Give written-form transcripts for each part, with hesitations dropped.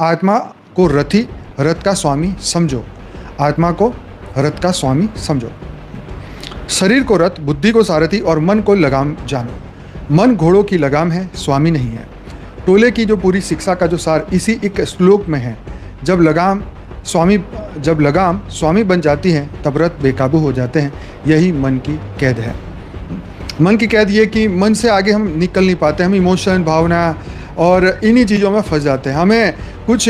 आत्मा को रथी, रथ का स्वामी समझो। आत्मा को रथ का स्वामी समझो। शरीर को रथ, बुद्धि को सारथी और मन को लगाम जानो। मन घोड़ों की लगाम है, स्वामी नहीं है। टोले की जो पूरी शिक्षा का जो सार इसी एक श्लोक में है। जब लगाम स्वामी बन जाती है तब रथ बेकाबू हो जाते हैं। यही मन की कैद है। मन की कैद ये कि मन से आगे हम निकल नहीं पाते। हम इमोशन, भावना और इन्हीं चीज़ों में फंस जाते हैं। हमें कुछ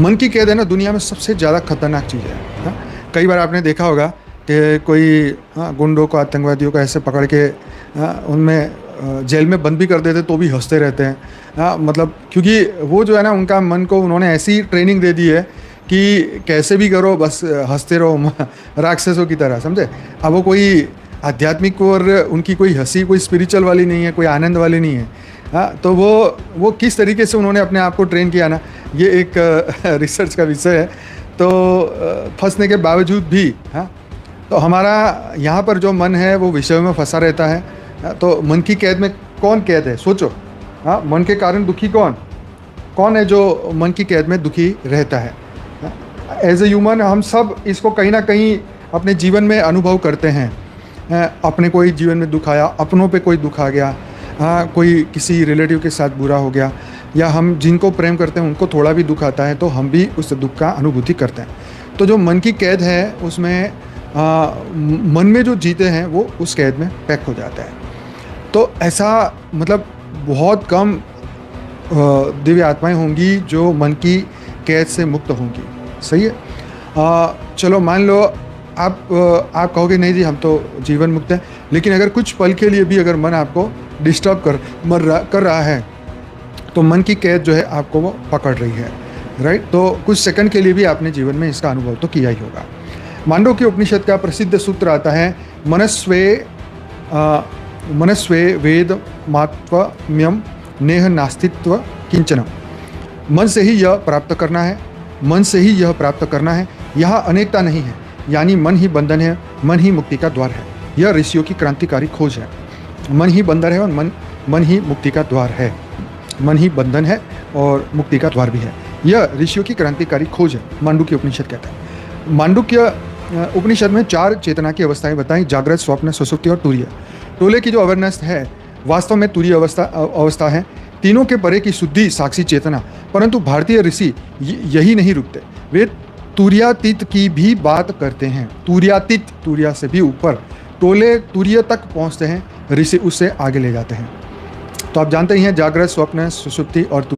मन की कैद है ना, दुनिया में सबसे ज़्यादा खतरनाक चीज़ है। हाँ? कई बार आपने देखा होगा कि कोई गुंडों को, आतंकवादियों को ऐसे पकड़ के उनमें जेल में बंद भी कर देते तो भी हंसते रहते हैं। मतलब क्योंकि वो जो है ना, उनका मन को उन्होंने ऐसी ट्रेनिंग दे दी है कि कैसे भी करो, बस हंसते रहो राक्षसों की तरह, समझे। अब वो कोई आध्यात्मिक और उनकी कोई हंसी कोई स्पिरिचुअल वाली नहीं है, कोई आनंद वाली नहीं है। हाँ, तो वो किस तरीके से उन्होंने अपने आप को ट्रेन किया ना, ये एक रिसर्च का विषय है। तो फंसने के बावजूद भी तो हमारा यहाँ पर जो मन है वो विषय में फंसा रहता है। तो मन की कैद में कौन कैद है, सोचो। मन के कारण दुखी कौन है जो मन की कैद में दुखी रहता है। एज ए ह्यूमन हम सब इसको कहीं ना कहीं अपने जीवन में अनुभव करते हैं। अपने कोई जीवन में दुख आया, अपनों पे कोई दुख आ गया, कोई किसी रिलेटिव के साथ बुरा हो गया, या हम जिनको प्रेम करते हैं उनको थोड़ा भी दुख आता है तो हम भी उस दुख का अनुभूति करते हैं। तो जो मन की कैद है उसमें मन में जो जीते हैं वो उस कैद में पैक हो जाता है। तो ऐसा मतलब बहुत कम दिव्य आत्माएं होंगी जो मन की कैद से मुक्त होंगी। सही है। चलो मान लो आप कहोगे नहीं जी हम तो जीवन मुक्त हैं, लेकिन अगर कुछ पल के लिए भी अगर मन आपको डिस्टर्ब कर रहा है तो मन की कैद जो है आपको वो पकड़ रही है, राइट। तो कुछ सेकंड के लिए भी आपने जीवन में इसका अनुभव तो किया ही होगा। मांडुक्य उपनिषद का प्रसिद्ध सूत्र आता है, मनस्वे वेद मात्म्यम नेह नास्तित्व किंचन। मन से ही यह प्राप्त करना है, मन से ही यह प्राप्त करना है। यहाँ अनेकता नहीं है, यानी मन ही बंधन है, मन ही मुक्ति का द्वार है। यह ऋषियों की क्रांतिकारी खोज है। मन ही बंधन है और मन ही मुक्ति का द्वार है। मन ही बंधन है और मुक्ति का द्वार भी है। यह ऋषियों की क्रांतिकारी खोज है, मांडुक्य उपनिषद कहता है। मांडुक्य उपनिषद में 4 चेतना की अवस्थाएं बताई, जागृत, स्वप्न, सुषुप्ति और तुरीय। टोले की जो अवेयरनेस है वास्तव में तुरीय अवस्था है। तीनों के परे की शुद्धि साक्षी चेतना। परंतु भारतीय ऋषि यही नहीं रुकते, वे तुर्यातीत की भी बात करते हैं। तुर्यातीत, तुर्या से भी ऊपर। टोले तुरीय तक पहुंचते हैं, ऋषि उससे आगे ले जाते हैं। तो आप जानते ही हैं जागृत, स्वप्न, सुषुप्ति और